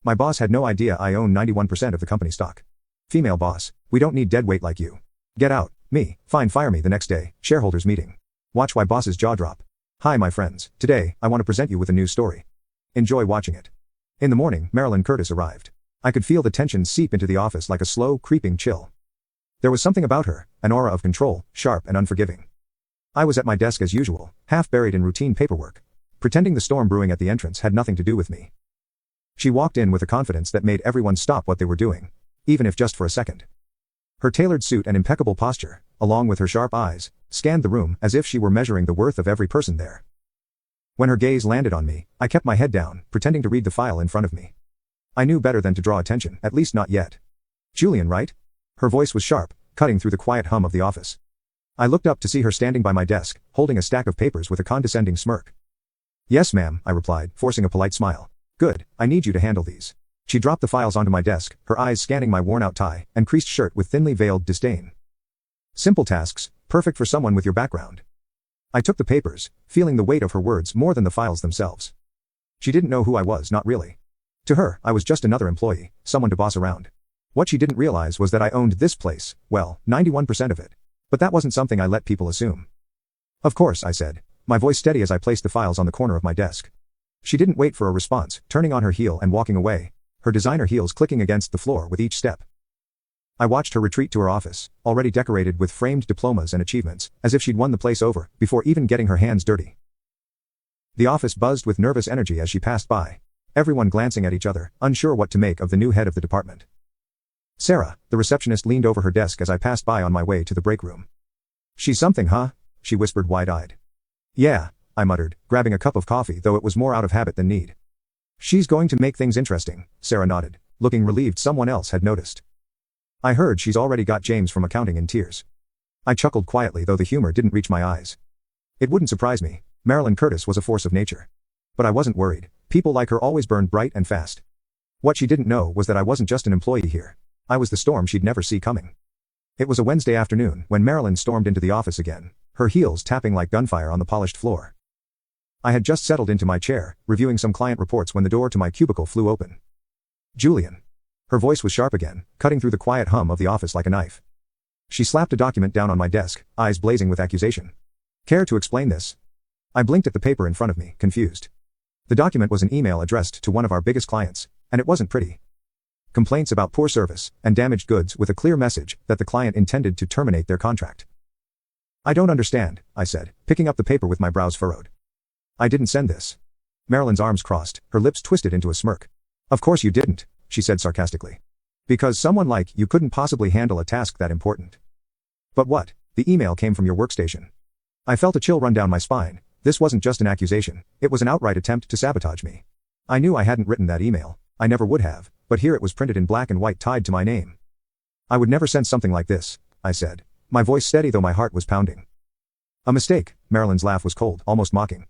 My boss had no idea I own 91% of the company stock. Female boss, we don't need deadweight like you. Get out. Me, fine, fire me the next day, shareholders meeting. Watch why boss's jaw drop. Hi my friends, today, I want to present you with a news story. Enjoy watching it. In the morning, Marilyn Curtis arrived. I could feel the tension seep into the office like a slow, creeping chill. There was something about her, an aura of control, sharp and unforgiving. I was at my desk as usual, half buried in routine paperwork. Pretending the storm brewing at the entrance had nothing to do with me. She walked in with a confidence that made everyone stop what they were doing, even if just for a second. Her tailored suit and impeccable posture, along with her sharp eyes, scanned the room as if she were measuring the worth of every person there. When her gaze landed on me, I kept my head down, pretending to read the file in front of me. I knew better than to draw attention, at least not yet. Julian, right? Her voice was sharp, cutting through the quiet hum of the office. I looked up to see her standing by my desk, holding a stack of papers with a condescending smirk. Yes ma'am, I replied, forcing a polite smile. Good, I need you to handle these. She dropped the files onto my desk, her eyes scanning my worn-out tie and creased shirt with thinly veiled disdain. Simple tasks, perfect for someone with your background. I took the papers, feeling the weight of her words more than the files themselves. She didn't know who I was, not really. To her, I was just another employee, someone to boss around. What she didn't realize was that I owned this place, well, 91% of it. But that wasn't something I let people assume. Of course, I said, my voice steady as I placed the files on the corner of my desk. She didn't wait for a response, turning on her heel and walking away, her designer heels clicking against the floor with each step. I watched her retreat to her office, already decorated with framed diplomas and achievements, as if she'd won the place over, before even getting her hands dirty. The office buzzed with nervous energy as she passed by, everyone glancing at each other, unsure what to make of the new head of the department. Sarah, the receptionist, leaned over her desk as I passed by on my way to the break room. She's something, huh? She whispered wide-eyed. Yeah, I muttered, grabbing a cup of coffee, though it was more out of habit than need. She's going to make things interesting, Sarah nodded, looking relieved someone else had noticed. I heard she's already got James from accounting in tears. I chuckled quietly, though the humor didn't reach my eyes. It wouldn't surprise me. Marilyn Curtis was a force of nature. But I wasn't worried. People like her always burned bright and fast. What she didn't know was that I wasn't just an employee here. I was the storm she'd never see coming. It was a Wednesday afternoon when Marilyn stormed into the office again, her heels tapping like gunfire on the polished floor. I had just settled into my chair, reviewing some client reports when the door to my cubicle flew open. Julian. Her voice was sharp again, cutting through the quiet hum of the office like a knife. She slapped a document down on my desk, eyes blazing with accusation. Care to explain this? I blinked at the paper in front of me, confused. The document was an email addressed to one of our biggest clients, and it wasn't pretty. Complaints about poor service and damaged goods with a clear message that the client intended to terminate their contract. I don't understand, I said, picking up the paper with my brows furrowed. I didn't send this. Marilyn's arms crossed, her lips twisted into a smirk. Of course you didn't, she said sarcastically. Because someone like you couldn't possibly handle a task that important. But what? The email came from your workstation. I felt a chill run down my spine. This wasn't just an accusation, it was an outright attempt to sabotage me. I knew I hadn't written that email, I never would have, but here it was printed in black and white tied to my name. I would never send something like this, I said, my voice steady though my heart was pounding. A mistake, Marilyn's laugh was cold, almost mocking.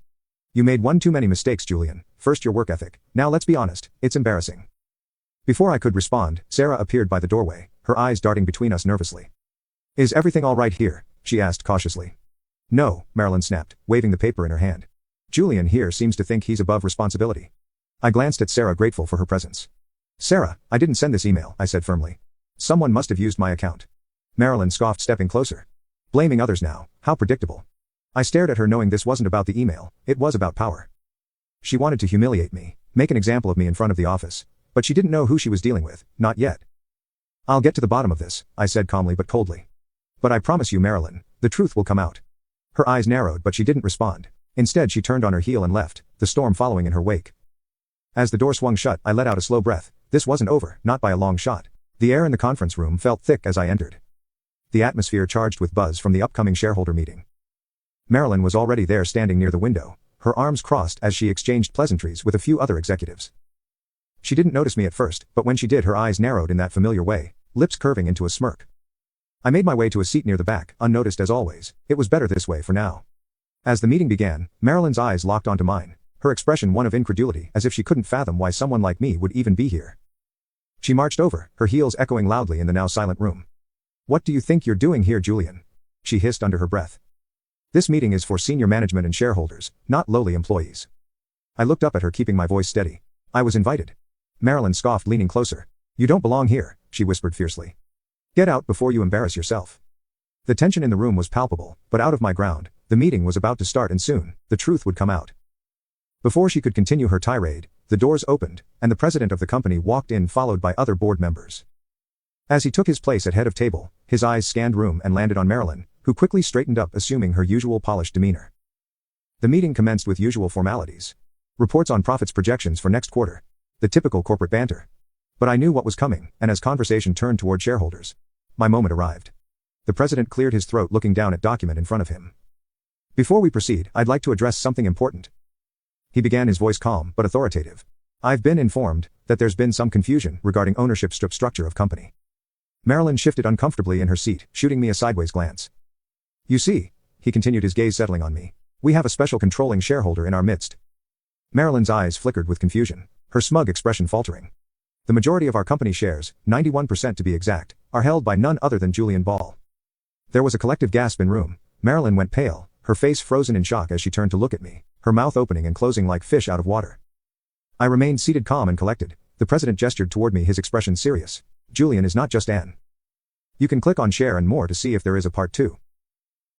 You made one too many mistakes, Julian. First your work ethic, now let's be honest, it's embarrassing. Before I could respond, Sarah appeared by the doorway, her eyes darting between us nervously. Is everything all right here? She asked cautiously. No, Marilyn snapped, waving the paper in her hand. Julian here seems to think he's above responsibility. I glanced at Sarah, grateful for her presence. Sarah, I didn't send this email, I said firmly. Someone must have used my account. Marilyn scoffed, stepping closer. Blaming others now, how predictable. I stared at her, knowing this wasn't about the email, it was about power. She wanted to humiliate me, make an example of me in front of the office, but she didn't know who she was dealing with, not yet. I'll get to the bottom of this, I said calmly but coldly. But I promise you, Marilyn, the truth will come out. Her eyes narrowed, but she didn't respond. Instead she turned on her heel and left, the storm following in her wake. As the door swung shut, I let out a slow breath. This wasn't over, not by a long shot. The air in the conference room felt thick as I entered. The atmosphere charged with buzz from the upcoming shareholder meeting. Marilyn was already there, standing near the window, her arms crossed as she exchanged pleasantries with a few other executives. She didn't notice me at first, but when she did, her eyes narrowed in that familiar way, lips curving into a smirk. I made my way to a seat near the back, unnoticed as always. It was better this way for now. As the meeting began, Marilyn's eyes locked onto mine, her expression one of incredulity, as if she couldn't fathom why someone like me would even be here. She marched over, her heels echoing loudly in the now silent room. What do you think you're doing here, Julian? She hissed under her breath. This meeting is for senior management and shareholders, not lowly employees. I looked up at her, keeping my voice steady. I was invited. Marilyn scoffed, leaning closer. You don't belong here, she whispered fiercely. Get out before you embarrass yourself. The tension in the room was palpable, but out of my ground. The meeting was about to start and soon, the truth would come out. Before she could continue her tirade, the doors opened, and the president of the company walked in, followed by other board members. As he took his place at head of table, his eyes scanned room and landed on Marilyn, who quickly straightened up, assuming her usual polished demeanor. The meeting commenced with usual formalities. Reports on profits, projections for next quarter. The typical corporate banter. But I knew what was coming, and as conversation turned toward shareholders, my moment arrived. The president cleared his throat, looking down at document in front of him. Before we proceed, I'd like to address something important. He began, his voice calm but authoritative. I've been informed that there's been some confusion regarding ownership structure of company. Marilyn shifted uncomfortably in her seat, shooting me a sideways glance. You see, he continued, his gaze settling on me, we have a special controlling shareholder in our midst. Marilyn's eyes flickered with confusion, her smug expression faltering. The majority of our company shares, 91% to be exact, are held by none other than Julian Ball. There was a collective gasp in room. Marilyn went pale, her face frozen in shock as she turned to look at me, her mouth opening and closing like fish out of water. I remained seated, calm and collected. The president gestured toward me, his expression serious. Julian is not just Anne. You can click on share and more to see if there is a part 2.